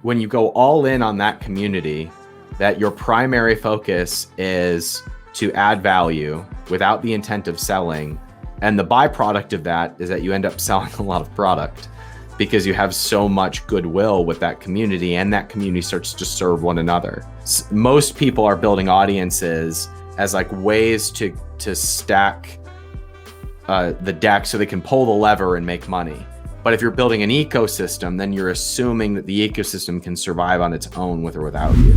when you go all in on that community, that your primary focus is to add value without the intent of selling. And the byproduct of that is that you end up selling a lot of product because you have so much goodwill with that community, and that community starts to serve one another. Most people are building audiences as like ways to stack the deck so they can pull the lever and make money. But if you're building an ecosystem, then you're assuming that the ecosystem can survive on its own with or without you.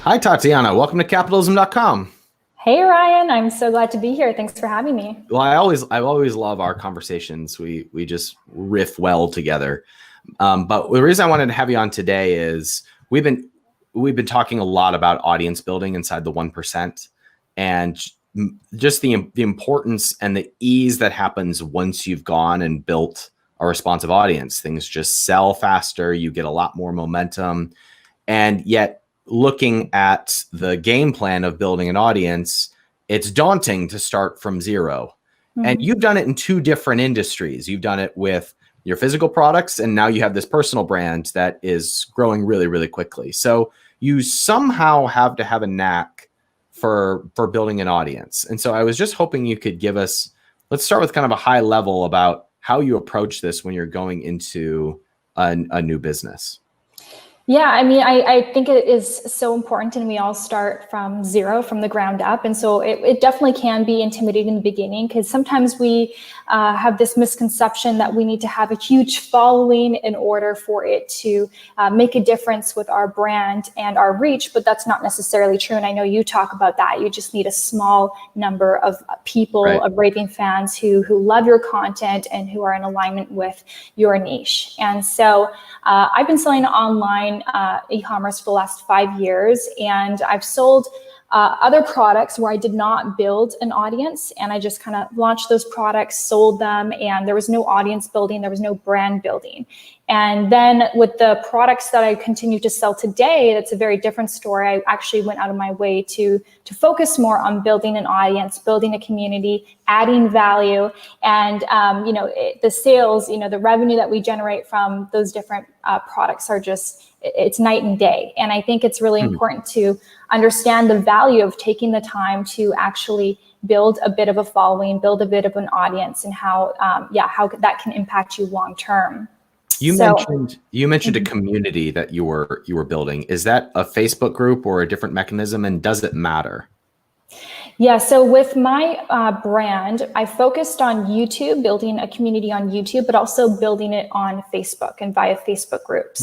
Hi, Tatiana. Welcome to capitalism.com. Hey, Ryan. I'm so glad to be here. Thanks for having me. Well, I always love our conversations. We just riff well together. But the reason I wanted to have you on today is we've been talking a lot about audience building inside the 1%, and just the importance and the ease that happens once you've gone and built a responsive audience. Things just sell faster. You get a lot more momentum. And yet, looking at the game plan of building an audience, it's daunting to start from zero. Mm-hmm. And you've done it in two different industries. You've done it with your physical products, and now you have this personal brand that is growing really, really quickly. So you somehow have to have a knack for building an audience. And so I was just hoping you could give us, let's start with kind of a high level about how you approach this when you're going into a new business. Yeah, I mean, I think it is so important, and we all start from zero, from the ground up. And so it definitely can be intimidating in the beginning, because sometimes we have this misconception that we need to have a huge following in order for it to make a difference with our brand and our reach, but that's not necessarily true. And I know you talk about that. You just need a small number of people, right, of raving fans who love your content and who are in alignment with your niche. And so I've been selling online e-commerce for the last 5 years, and I've sold other products where I did not build an audience, and I just kind of launched those products, sold them, and there was no audience building, there was no brand building. And then with the products that I continue to sell today, that's a very different story. I actually went out of my way to focus more on building an audience, building a community, adding value, and the sales, the revenue that we generate from those different products are just, it's night and day. And I think it's really important to understand the value of taking the time to actually build a bit of a following, build a bit of an audience, and how that can impact you long term. You mentioned a community that you were building. Is that a Facebook group or a different mechanism, and does it matter? Yeah, so with my brand, I focused on YouTube, building a community on YouTube, but also building it on Facebook and via Facebook groups.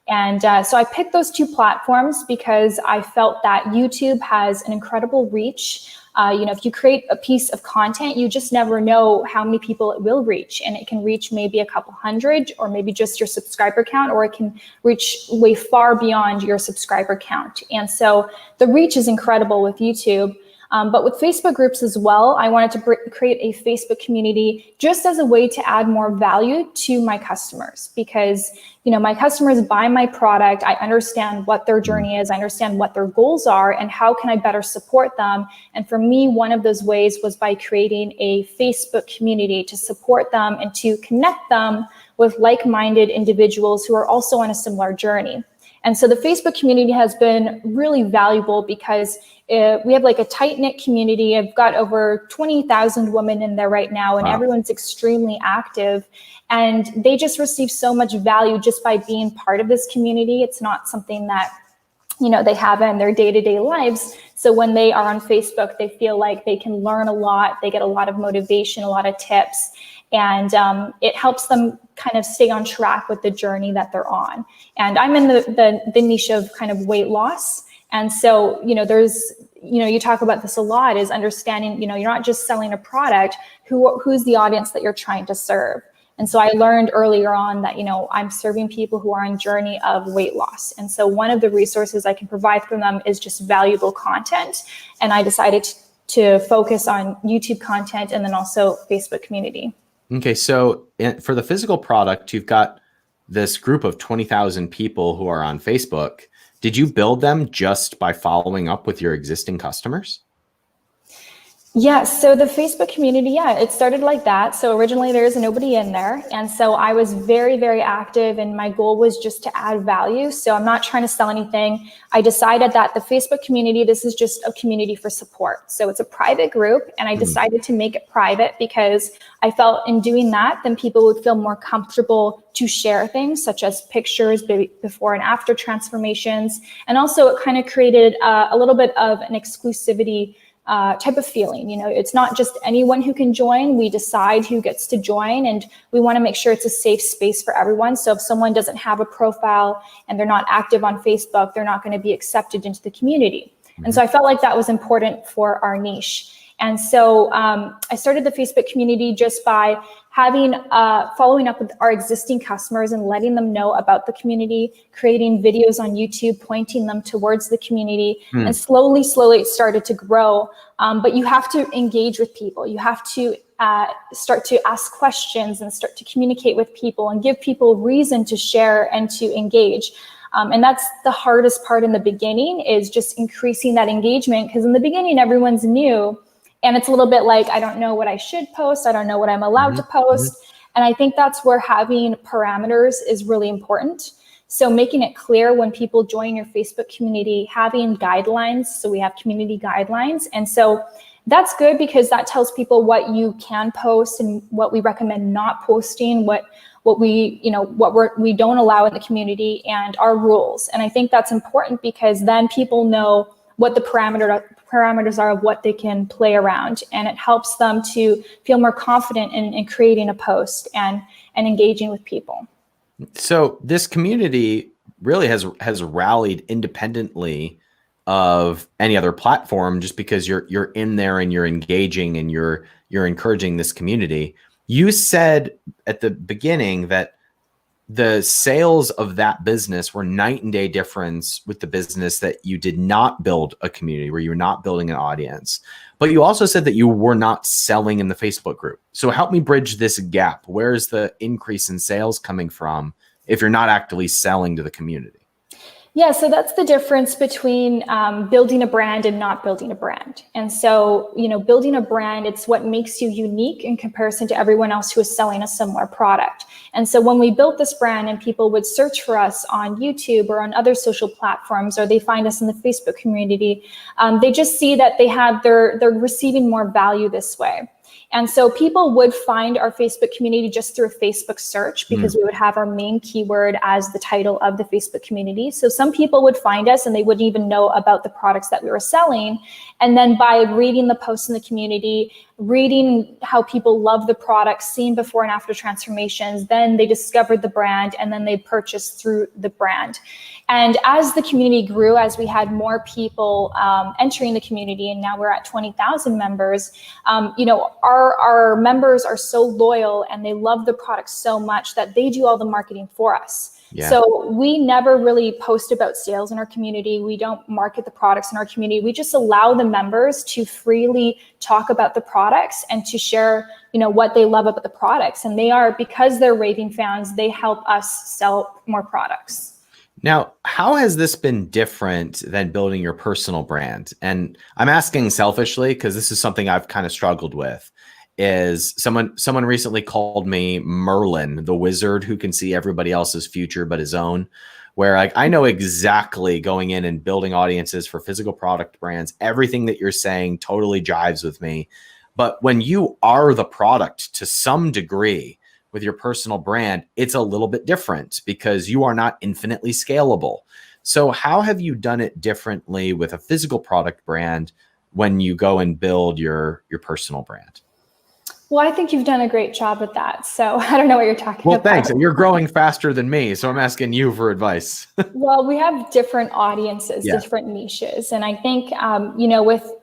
And so I picked those two platforms because I felt that YouTube has an incredible reach. If you create a piece of content, you just never know how many people it will reach. And it can reach maybe a couple hundred, or maybe just your subscriber count, or it can reach way far beyond your subscriber count. And so the reach is incredible with YouTube. But with Facebook groups as well, I wanted to create a Facebook community just as a way to add more value to my customers, because my customers buy my product. I understand what their journey is. I understand what their goals are, and how can I better support them. And for me, one of those ways was by creating a Facebook community to support them and to connect them with like-minded individuals who are also on a similar journey. And so the Facebook community has been really valuable because we have like a tight-knit community. I've got over 20,000 women in there right now, and everyone's extremely active. And they just receive so much value just by being part of this community. It's not something that they have in their day-to-day lives. So when they are on Facebook, they feel like they can learn a lot. They get a lot of motivation, a lot of tips. And it helps them kind of stay on track with the journey that they're on. And I'm in the niche of kind of weight loss. And so, there's, you talk about this a lot, is understanding, you're not just selling a product, who's the audience that you're trying to serve. And so I learned earlier on that, I'm serving people who are on a journey of weight loss. And so one of the resources I can provide for them is just valuable content. And I decided to focus on YouTube content and then also Facebook community. Okay, so for the physical product, you've got this group of 20,000 people who are on Facebook. Did you build them just by following up with your existing customers? Yes, so the Facebook community, yeah, it started like that. So originally there was nobody in there. And so I was very, very active, and my goal was just to add value. So I'm not trying to sell anything. I decided that the Facebook community, this is just a community for support. So it's a private group, and I decided to make it private because I felt in doing that, then people would feel more comfortable to share things such as pictures, before and after transformations. And also it kind of created a little bit of an exclusivity type of feeling. You know, it's not just anyone who can join. We decide who gets to join, and we want to make sure it's a safe space for everyone. So if someone doesn't have a profile and they're not active on Facebook, they're not going to be accepted into the community. And so I felt like that was important for our niche. And so I started the Facebook community just by following up with our existing customers and letting them know about the community, creating videos on YouTube, pointing them towards the community, and slowly it started to grow. But you have to engage with people. You have to start to ask questions and start to communicate with people and give people reason to share and to engage. And that's the hardest part in the beginning, is just increasing that engagement, because in the beginning, everyone's new. And it's a little bit like, I don't know what I should post. I don't know what I'm allowed to post. And I think that's where having parameters is really important. So making it clear when people join your Facebook community, having guidelines. So we have community guidelines. And so that's good, because that tells people what you can post and what we recommend not posting, what we don't allow in the community, and our rules. And I think that's important, because then people know what the parameters are of what they can play around, and it helps them to feel more confident in creating a post and engaging with people. So this community really has rallied independently of any other platform, just because you're in there and you're engaging and you're encouraging this community. You said at the beginning that the sales of that business were night and day difference with the business that you did not build a community, where you were not building an audience. But you also said that you were not selling in the Facebook group. So help me bridge this gap. Where is the increase in sales coming from if you're not actively selling to the community? Yeah, so that's the difference between building a brand and not building a brand. And so, building a brand, it's what makes you unique in comparison to everyone else who is selling a similar product. And so when we built this brand and people would search for us on YouTube or on other social platforms, or they find us in the Facebook community, they just see that they're receiving more value this way. And so people would find our Facebook community just through a Facebook search, because we would have our main keyword as the title of the Facebook community. So some people would find us and they wouldn't even know about the products that we were selling. And then by reading the posts in the community, reading how people love the products, seeing before and after transformations, then they discovered the brand, and then they purchased through the brand. And as the community grew, as we had more people entering the community, and now we're at 20,000 members, our members are so loyal and they love the product so much that they do all the marketing for us. Yeah. So we never really post about sales in our community. We don't market the products in our community. We just allow the members to freely talk about the products and to share, what they love about the products. And because they're raving fans, they help us sell more products. Now, how has this been different than building your personal brand? And I'm asking selfishly, because this is something I've kind of struggled with. Is someone recently called me Merlin, the wizard who can see everybody else's future but his own, where I know exactly going in and building audiences for physical product brands, everything that you're saying totally jives with me. But when you are the product to some degree with your personal brand, it's a little bit different, because you are not infinitely scalable. So how have you done it differently with a physical product brand when you go and build your personal brand? Well, I think you've done a great job with that. So I don't know what you're talking about. Well, thanks. You're growing faster than me, so I'm asking you for advice. Well, we have different audiences, different niches. And I think,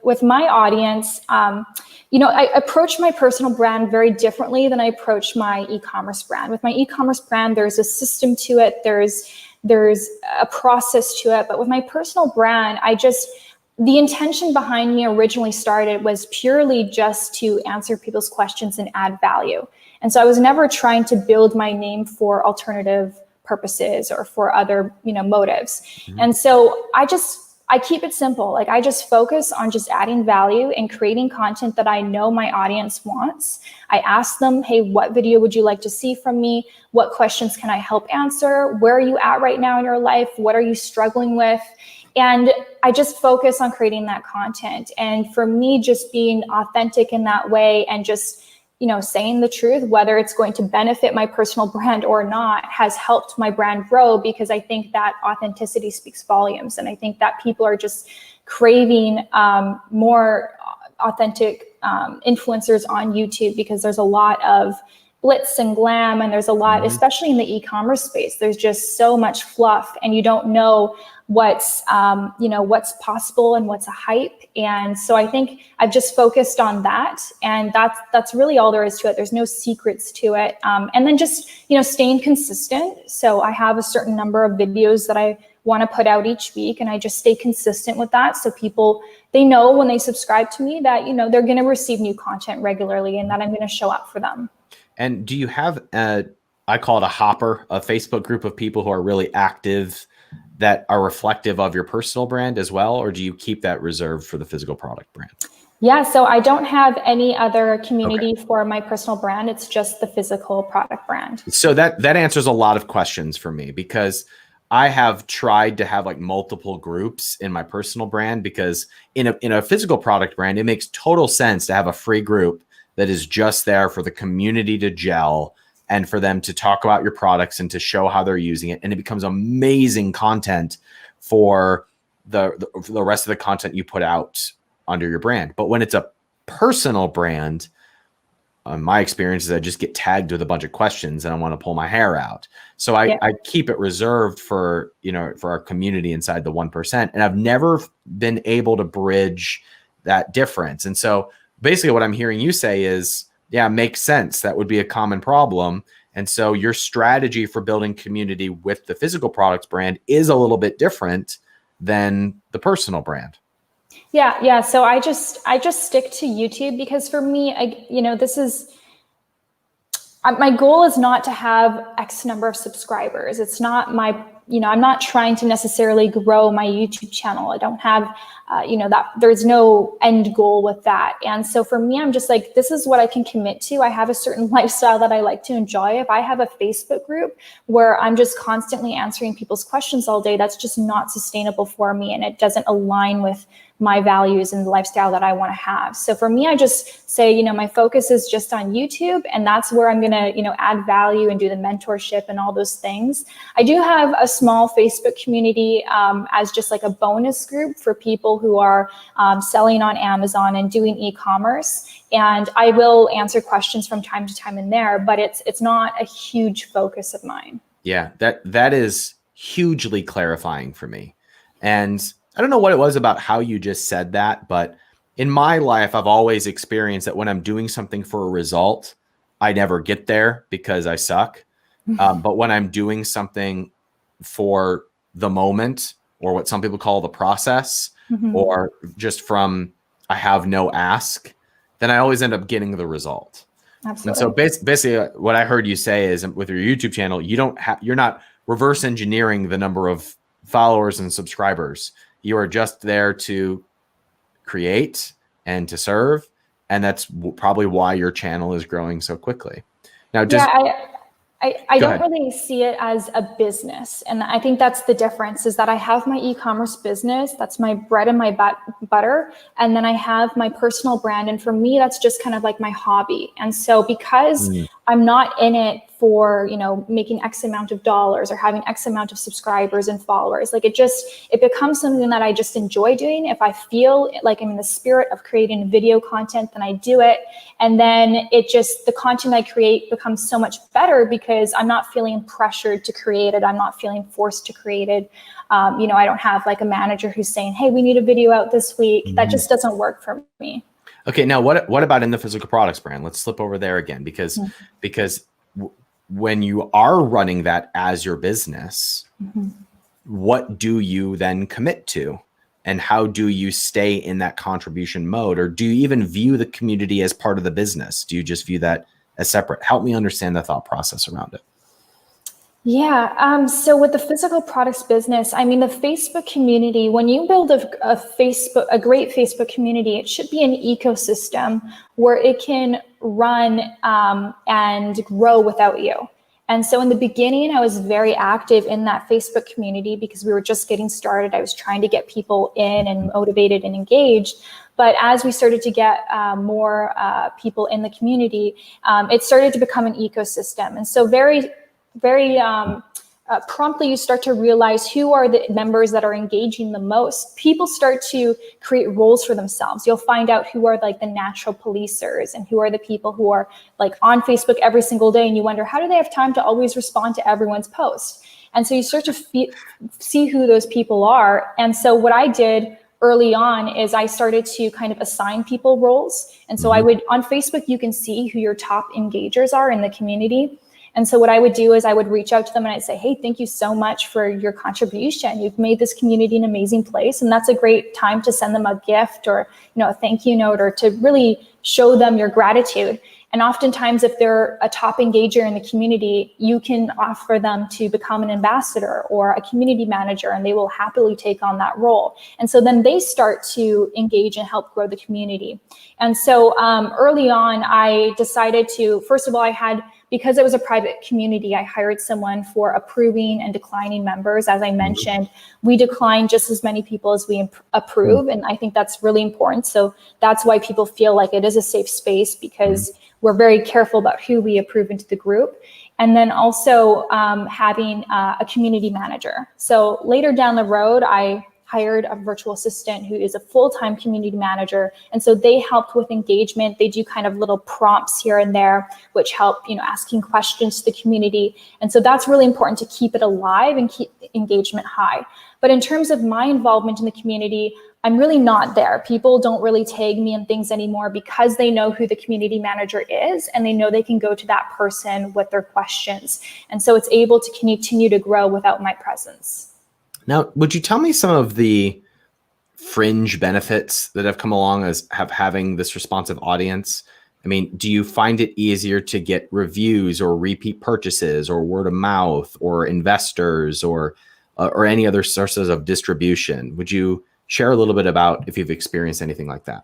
with my audience, I approach my personal brand very differently than I approach my e-commerce brand. With my e-commerce brand, there's a system to it. There's a process to it. But with my personal brand, the intention behind me originally started was purely just to answer people's questions and add value. And so I was never trying to build my name for alternative purposes or for other, motives. And so I just I keep it simple. Like, I just focus on just adding value and creating content that I know my audience wants. I ask them, hey, what video would you like to see from me? What questions can I help answer? Where are you at right now in your life? What are you struggling with? And I just focus on creating that content. And for me, just being authentic in that way and just, saying the truth, whether it's going to benefit my personal brand or not, has helped my brand grow, because I think that authenticity speaks volumes. And I think that people are just craving more authentic influencers on YouTube, because there's a lot of blitz and glam, and there's a lot, especially in the e-commerce space, there's just so much fluff, and you don't know what's what's possible and what's a hype. And so I think I've just focused on that, and that's really all there is to it. There's no secrets to it. And then just staying consistent. So I have a certain number of videos that I want to put out each week, and I just stay consistent with that, so people, they know when they subscribe to me that they're going to receive new content regularly, and that I'm going to show up for them. And do you have I call it a hopper, a Facebook group of people who are really active that are reflective of your personal brand as well? Or do you keep that reserved for the physical product brand? Yeah, so I don't have any other community for my personal brand. It's just the physical product brand. So that answers a lot of questions for me, because I have tried to have like multiple groups in my personal brand, because in a physical product brand, it makes total sense to have a free group that is just there for the community to gel and for them to talk about your products and to show how they're using it. And it becomes amazing content for the rest of the content you put out under your brand. But when it's a personal brand, my experience is I just get tagged with a bunch of questions and I want to pull my hair out. So I keep it reserved for, for our community inside the 1%. And I've never been able to bridge that difference. And so basically what I'm hearing you say is, yeah, makes sense. That would be a common problem. And so your strategy for building community with the physical products brand is a little bit different than the personal brand. Yeah. So I just stick to YouTube, because for me, this is, my goal is not to have X number of subscribers. It's not my, I'm not trying to necessarily grow my YouTube channel. I don't have, that there's no end goal with that. And so for me, I'm just like, this is what I can commit to. I have a certain lifestyle that I like to enjoy. If I have a Facebook group where I'm just constantly answering people's questions all day, that's just not sustainable for me. And it doesn't align with my values and the lifestyle that I want to have. So for me, I just say, my focus is just on YouTube, and that's where I'm going to, add value and do the mentorship and all those things. I do have a small Facebook community as just like a bonus group for people who are selling on Amazon and doing e-commerce. And I will answer questions from time to time in there, but it's not a huge focus of mine. Yeah, that is hugely clarifying for me. And I don't know what it was about how you just said that, but in my life, I've always experienced that when I'm doing something for a result, I never get there because I suck. But when I'm doing something for the moment, or what some people call the process, or just from I have no ask, then I always end up getting the result. Absolutely. And so basically what I heard you say is, with your YouTube channel, you're not reverse engineering the number of followers and subscribers. You are just there to create and to serve. And that's probably why your channel is growing so quickly. Now, I don't really see it as a business. And I think that's the difference, is that I have my e-commerce business. That's my bread and my butter. And then I have my personal brand. And for me, that's just kind of like my hobby. And so because I'm not in it for, making X amount of dollars or having X amount of subscribers and followers, like it becomes something that I just enjoy doing. If I feel like I'm in the spirit of creating video content, then I do it. And then the content I create becomes so much better because I'm not feeling pressured to create it. I'm not feeling forced to create it. I don't have like a manager who's saying, hey, we need a video out this week. That just doesn't work for me. Okay. Now what about in the physical products brand? Let's slip over there again, because when you are running that as your business, what do you then commit to? And how do you stay in that contribution mode? Or do you even view the community as part of the business? Do you just view that as separate? Help me understand the thought process around it. So with the physical products business, I mean, the Facebook community, when you build a great Facebook community, it should be an ecosystem where it can run and grow without you. And so in the beginning, I was very active in that Facebook community because we were just getting started. I was trying to get people in and motivated and engaged. But as we started to get more people in the community, it started to become an ecosystem. And so very promptly, you start to realize who are the members that are engaging the most. People start to create roles for themselves. You'll find out who are like the natural policers and who are the people who are like on Facebook every single day. And you wonder, how do they have time to always respond to everyone's post? And so you start to see who those people are. And so what I did early on is I started to kind of assign people roles. And so I would, on Facebook, you can see who your top engagers are in the community. And so what I would do is I would reach out to them and I'd say, hey, thank you so much for your contribution. You've made this community an amazing place. And that's a great time to send them a gift or, a thank you note, or to really show them your gratitude. And oftentimes, if they're a top engager in the community, you can offer them to become an ambassador or a community manager, and they will happily take on that role. And so then they start to engage and help grow the community. And so early on, I decided to, first of all, because it was a private community, I hired someone for approving and declining members. As I mentioned, we decline just as many people as we approve. And I think that's really important. So that's why people feel like it is a safe space, because we're very careful about who we approve into the group. And then also having a community manager. So later down the road, I hired a virtual assistant who is a full-time community manager. And so they helped with engagement. They do kind of little prompts here and there, which help, asking questions to the community. And so that's really important to keep it alive and keep engagement high. But in terms of my involvement in the community, I'm really not there. People don't really tag me in things anymore because they know who the community manager is and they know they can go to that person with their questions. And so it's able to continue to grow without my presence. Now, would you tell me some of the fringe benefits that have come along as having this responsive audience? I mean, do you find it easier to get reviews or repeat purchases or word of mouth or investors or any other sources of distribution? Would you share a little bit about if you've experienced anything like that?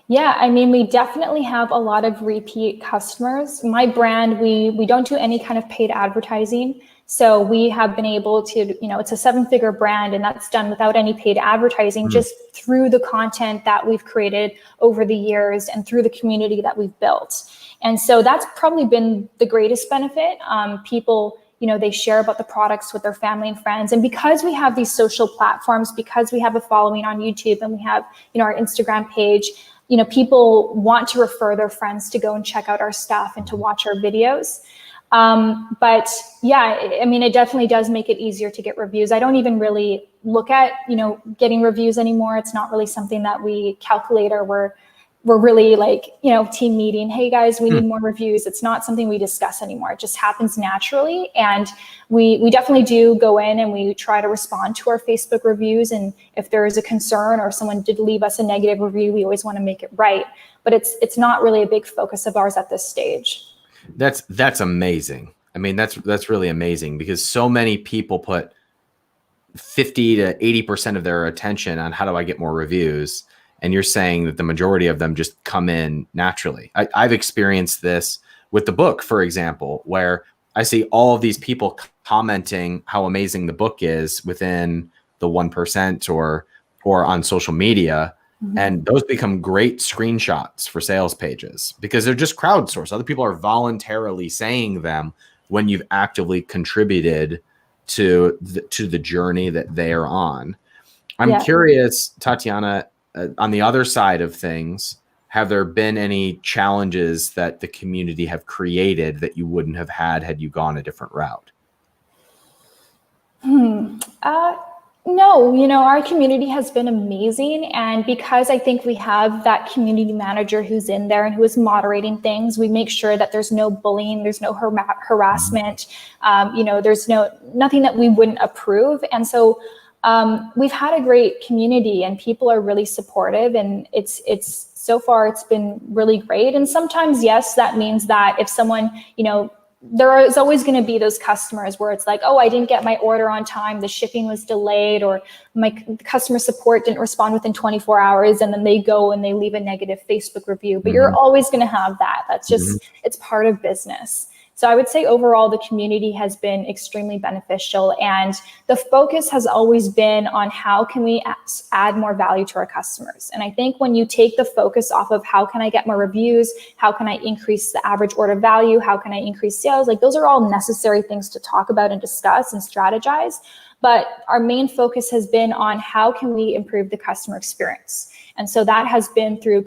Yeah, I mean, we definitely have a lot of repeat customers. My brand, we don't do any kind of paid advertising. So we have been able to, it's a 7-figure brand, and that's done without any paid advertising, just through the content that we've created over the years and through the community that we've built. And so that's probably been the greatest benefit. People, they share about the products with their family and friends. And because we have these social platforms, because we have a following on YouTube and we have, our Instagram page, people want to refer their friends to go and check out our stuff and to watch our videos. But yeah, I mean, it definitely does make it easier to get reviews. I don't even really look at, getting reviews anymore. It's not really something that we calculate, or we're really like, team meeting, hey guys, we need more reviews. It's not something we discuss anymore. It just happens naturally. And we definitely do go in and we try to respond to our Facebook reviews. And if there is a concern or someone did leave us a negative review, we always want to make it right. But it's not really a big focus of ours at this stage. That's amazing. I mean, that's really amazing, because so many people put 50 to 80% of their attention on how do I get more reviews. And you're saying that the majority of them just come in naturally. I've experienced this with the book, for example, where I see all of these people commenting how amazing the book is within the 1% or on social media. And those become great screenshots for sales pages because they're just crowdsourced. Other people are voluntarily saying them when you've actively contributed to the journey that they are on. I'm curious, Tatiana, on the other side of things, have there been any challenges that the community have created that you wouldn't have had you gone a different route? No, our community has been amazing. And because I think we have that community manager who's in there and who is moderating things, we make sure that there's no bullying, there's no harassment, there's nothing that we wouldn't approve. And so we've had a great community and people are really supportive, and it's so far it's been really great. And sometimes, yes, that means that if someone, there is always going to be those customers where it's like, oh, I didn't get my order on time, the shipping was delayed, or my customer support didn't respond within 24 hours, and then they go and they leave a negative Facebook review. But you're always going to have that. That's just, it's part of business. So I would say overall, the community has been extremely beneficial, and the focus has always been on how can we add more value to our customers. And I think when you take the focus off of how can I get more reviews, how can I increase the average order value, how can I increase sales, like those are all necessary things to talk about and discuss and strategize. But our main focus has been on how can we improve the customer experience. And so that has been through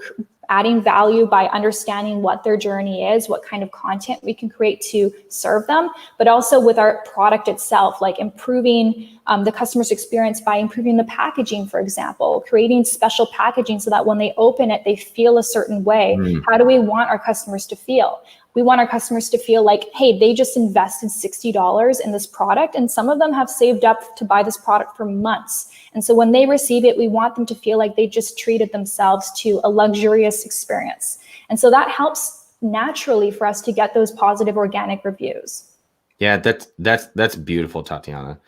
adding value by understanding what their journey is, what kind of content we can create to serve them, but also with our product itself, like improving the customer's experience by improving the packaging, for example, creating special packaging so that when they open it, they feel a certain way. How do we want our customers to feel? We want our customers to feel like, hey, they just invested $60 in this product, and some of them have saved up to buy this product for months. And so when they receive it, we want them to feel like they just treated themselves to a luxurious experience. And so that helps naturally for us to get those positive organic reviews. Yeah, that's beautiful, Tatiana.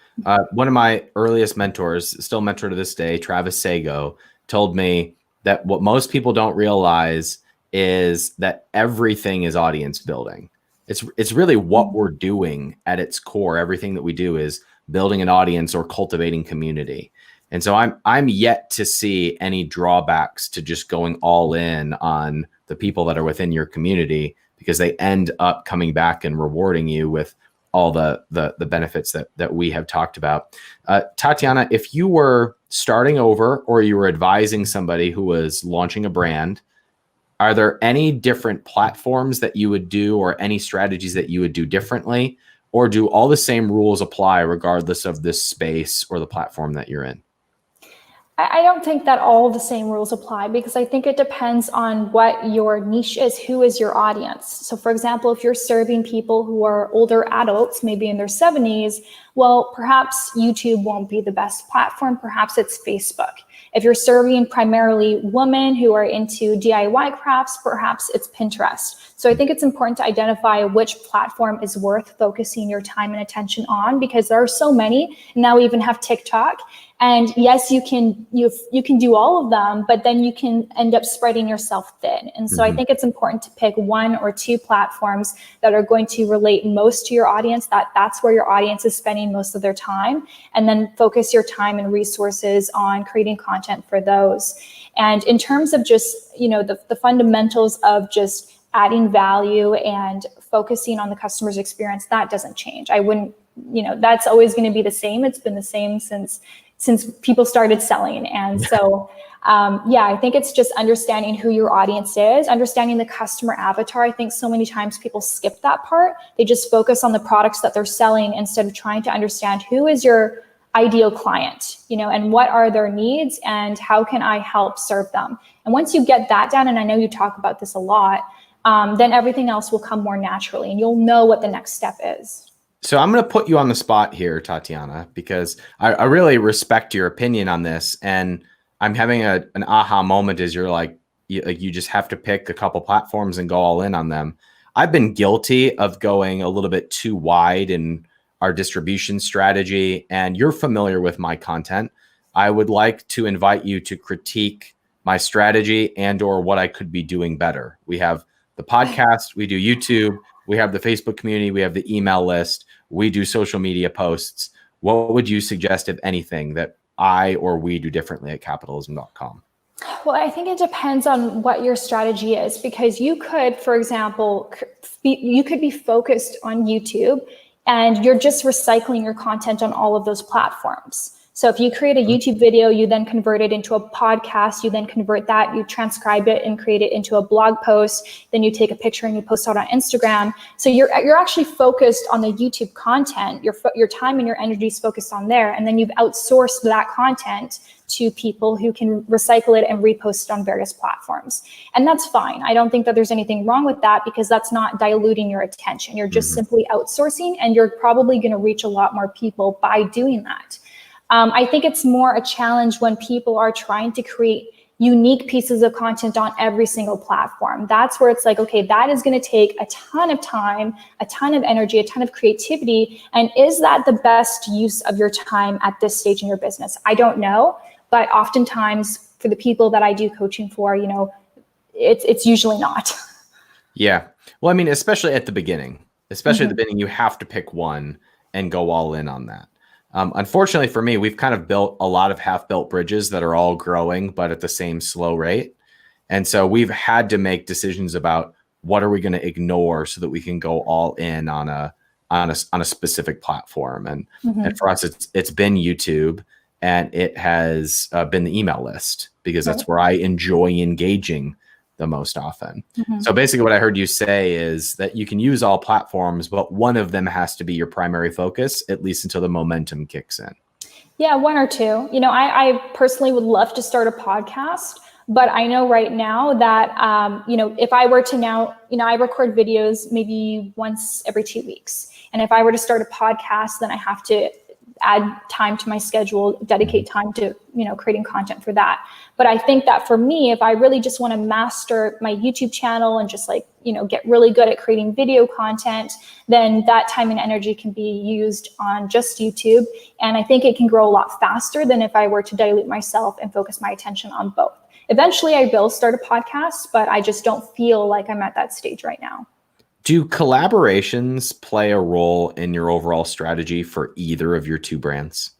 One of my earliest mentors, still mentor to this day, Travis Sago, told me that what most people don't realize is that everything is audience building. It's really what we're doing at its core. Everything that we do is building an audience or cultivating community. And so I'm yet to see any drawbacks to just going all in on the people that are within your community, because they end up coming back and rewarding you with all the benefits that we have talked about. Tatiana, if you were starting over or you were advising somebody who was launching a brand, are there any different platforms that you would do or any strategies that you would do differently? Or do all the same rules apply regardless of this space or the platform that you're in? I don't think that all the same rules apply, because I think it depends on what your niche is, who is your audience. So for example, if you're serving people who are older adults, maybe in their 70s, well, perhaps YouTube won't be the best platform, perhaps it's Facebook. If you're serving primarily women who are into DIY crafts, perhaps it's Pinterest. So I think it's important to identify which platform is worth focusing your time and attention on, because there are so many. Now we even have TikTok. And yes, you can do all of them, but then you can end up spreading yourself thin. And so I think it's important to pick one or two platforms that are going to relate most to your audience, that's where your audience is spending most of their time, and then focus your time and resources on creating content for those. And in terms of just, the fundamentals of just adding value and focusing on the customer's experience, that doesn't change. I wouldn't, that's always going to be the same. It's been the same since people started selling. And so, I think it's just understanding who your audience is, understanding the customer avatar. I think so many times people skip that part. They just focus on the products that they're selling instead of trying to understand who is your ideal client, and what are their needs and how can I help serve them. And once you get that down, and I know you talk about this a lot, then everything else will come more naturally and you'll know what the next step is. So I'm going to put you on the spot here, Tatiana, because I really respect your opinion on this. And I'm having an aha moment as you're like, you just have to pick a couple platforms and go all in on them. I've been guilty of going a little bit too wide in our distribution strategy, and you're familiar with my content. I would like to invite you to critique my strategy and or what I could be doing better. We have the podcast, we do YouTube, we have the Facebook community, we have the email list, we do social media posts. What would you suggest, if anything, that I or we do differently at capitalism.com? Well, I think it depends on what your strategy is, because you could, for example, you could be focused on YouTube and you're just recycling your content on all of those platforms. So if you create a YouTube video, you then convert it into a podcast, you then convert that, you transcribe it and create it into a blog post, then you take a picture and you post it on Instagram. So you're actually focused on the YouTube content, your time and your energy is focused on there, and then you've outsourced that content to people who can recycle it and repost it on various platforms. And that's fine. I don't think that there's anything wrong with that, because that's not diluting your attention. You're just simply outsourcing, and you're probably going to reach a lot more people by doing that. I think it's more a challenge when people are trying to create unique pieces of content on every single platform. That's where it's like, okay, that is going to take a ton of time, a ton of energy, a ton of creativity. And is that the best use of your time at this stage in your business? I don't know, but oftentimes for the people that I do coaching for, you know, it's usually not. Yeah. Well, I mean, especially at the beginning, at the beginning, you have to pick one and go all in on that. Unfortunately for me, we've kind of built a lot of half-built bridges that are all growing, but at the same slow rate. And so we've had to make decisions about what are we going to ignore so that we can go all in on a specific platform. And for us, it's been YouTube, and it has been the email list, because that's where I enjoy engaging the most often. So basically what I heard you say is that you can use all platforms, but one of them has to be your primary focus, at least until the momentum kicks in. Yeah, one or two. You know, I personally would love to start a podcast, but I know right now that, you know, if I were to now, you know, I record videos maybe once every 2 weeks. And if I were to start a podcast, then I have to add time to my schedule, dedicate time to, you know, creating content for that. But I think that for me, if I really just want to master my YouTube channel and just like, you know, get really good at creating video content, then that time and energy can be used on just YouTube. And I think it can grow a lot faster than if I were to dilute myself and focus my attention on both. Eventually I will start a podcast, but I just don't feel like I'm at that stage right now. Do collaborations play a role in your overall strategy for either of your two brands?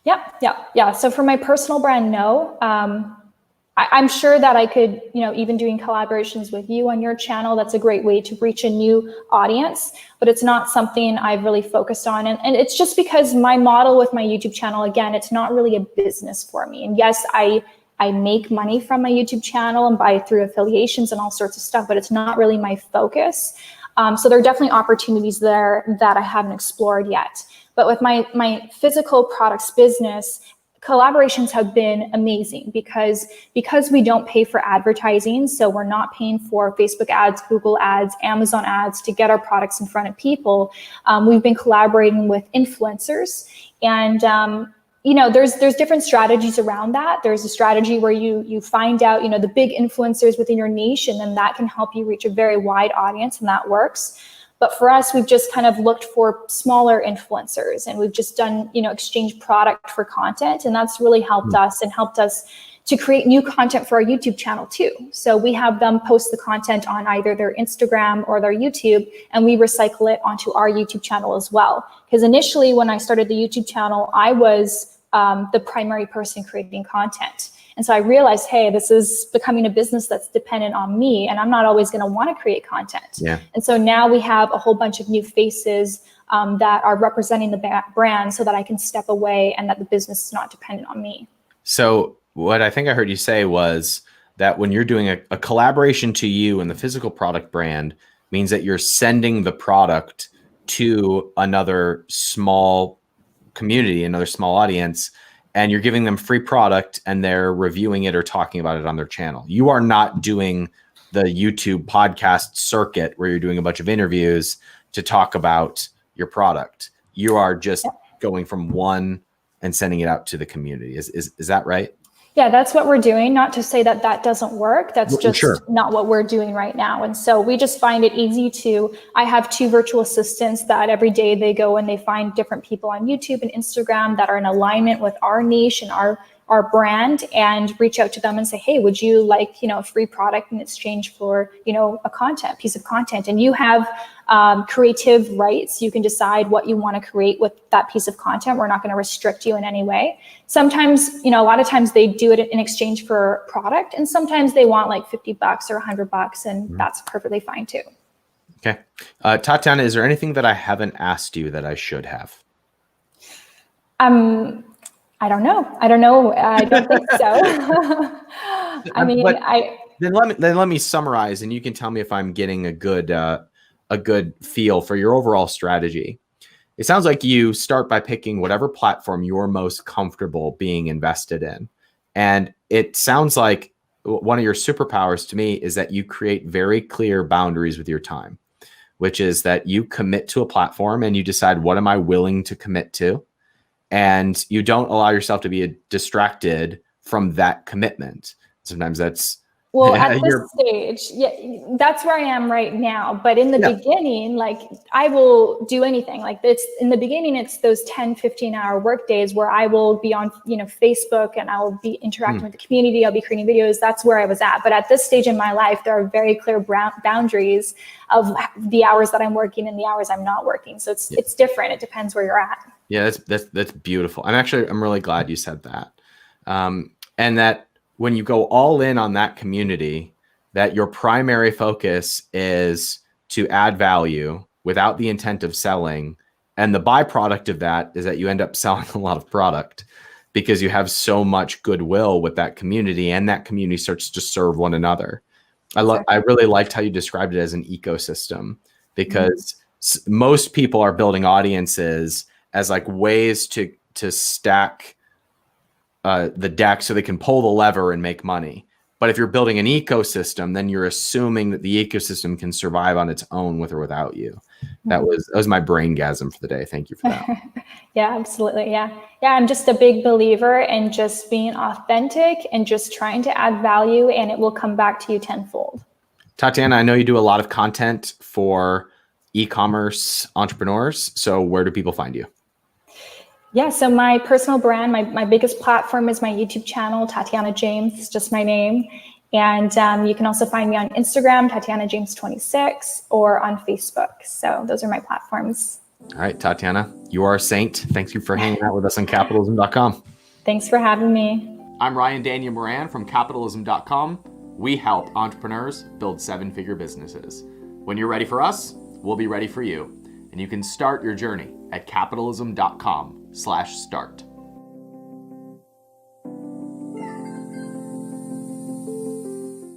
Yeah. So for my personal brand, no. I'm sure that I could, you know, even doing collaborations with you on your channel, that's a great way to reach a new audience, but it's not something I've really focused on. And it's just because my model with my YouTube channel, again, it's not really a business for me. And yes, I make money from my YouTube channel and buy through affiliations and all sorts of stuff, but it's not really my focus. So there are definitely opportunities there that I haven't explored yet. But with my physical products business, collaborations have been amazing because we don't pay for advertising. So we're not paying for Facebook ads, Google ads, Amazon ads to get our products in front of people. We've been collaborating with influencers, and you know, there's different strategies around that. There's a strategy where you find out, you know, the big influencers within your niche, and then that can help you reach a very wide audience, and that works. But for us, we've just kind of looked for smaller influencers, and we've just done, you know, exchange product for content. And that's really helped us to create new content for our YouTube channel too. So we have them post the content on either their Instagram or their YouTube, and we recycle it onto our YouTube channel as well. Because initially when I started the YouTube channel, I was the primary person creating content. And so I realized, hey, this is becoming a business that's dependent on me, and I'm not always going to want to create content. Yeah. And so now we have a whole bunch of new faces that are representing the brand, so that I can step away and that the business is not dependent on me. So what I think I heard you say was that when you're doing a collaboration to you and the physical product brand means that you're sending the product to another small community, another small audience, and you're giving them free product and they're reviewing it or talking about it on their channel. You are not doing the YouTube podcast circuit where you're doing a bunch of interviews to talk about your product. You are just going from one and sending it out to the community. Is that right? Yeah, that's what we're doing. Not to say that that doesn't work. That's just not what we're doing right now. And so we just find it easy I have 2 virtual assistants that every day they go and they find different people on YouTube and Instagram that are in alignment with our niche and our brand, and reach out to them and say, hey, would you like, you know, a free product in exchange for, you know, a piece of content? And you have creative rights. You can decide what you want to create with that piece of content. We're not going to restrict you in any way. Sometimes, you know, a lot of times they do it in exchange for product, and sometimes they want like $50 or $100, and that's perfectly fine too. Okay. Tatiana, is there anything that I haven't asked you that I should have? I don't know. I don't think so. Then let me summarize, and you can tell me if I'm getting a good feel for your overall strategy. It sounds like you start by picking whatever platform you're most comfortable being invested in. And it sounds like one of your superpowers to me is that you create very clear boundaries with your time, which is that you commit to a platform and you decide, what am I willing to commit to? And you don't allow yourself to be distracted from that commitment. Sometimes that's Well, at this you're stage, yeah, that's where I am right now. But in the yeah. beginning, like I will do anything. Like it's in the beginning, it's those 10, 15-hour work days where I will be on, Facebook, and I'll be interacting with the community. I'll be creating videos. That's where I was at. But at this stage in my life, there are very clear boundaries of the hours that I'm working and the hours I'm not working. So it's different. It depends where you're at. Yeah, that's beautiful. I'm really glad you said that. And that when you go all in on that community, that your primary focus is to add value without the intent of selling. And the byproduct of that is that you end up selling a lot of product because you have so much goodwill with that community, and that community starts to serve one another. I really liked how you described it as an ecosystem, because most people are building audiences as like ways to stack the deck so they can pull the lever and make money. But if you're building an ecosystem, then you're assuming that the ecosystem can survive on its own with or without you. That was my braingasm for the day. Thank you for that. Yeah, absolutely. Yeah. I'm just a big believer in just being authentic and just trying to add value, and it will come back to you tenfold. Tatiana, I know you do a lot of content for e-commerce entrepreneurs. So where do people find you? Yeah, so my personal brand, my biggest platform is my YouTube channel, Tatiana James. It's just my name. And you can also find me on Instagram, Tatiana James 26, or on Facebook. So those are my platforms. All right, Tatiana, you are a saint. Thank you for hanging out with us on capitalism.com. Thanks for having me. I'm Ryan Daniel Moran from capitalism.com. We help entrepreneurs build seven-figure businesses. When you're ready for us, we'll be ready for you. And you can start your journey at capitalism.com/start.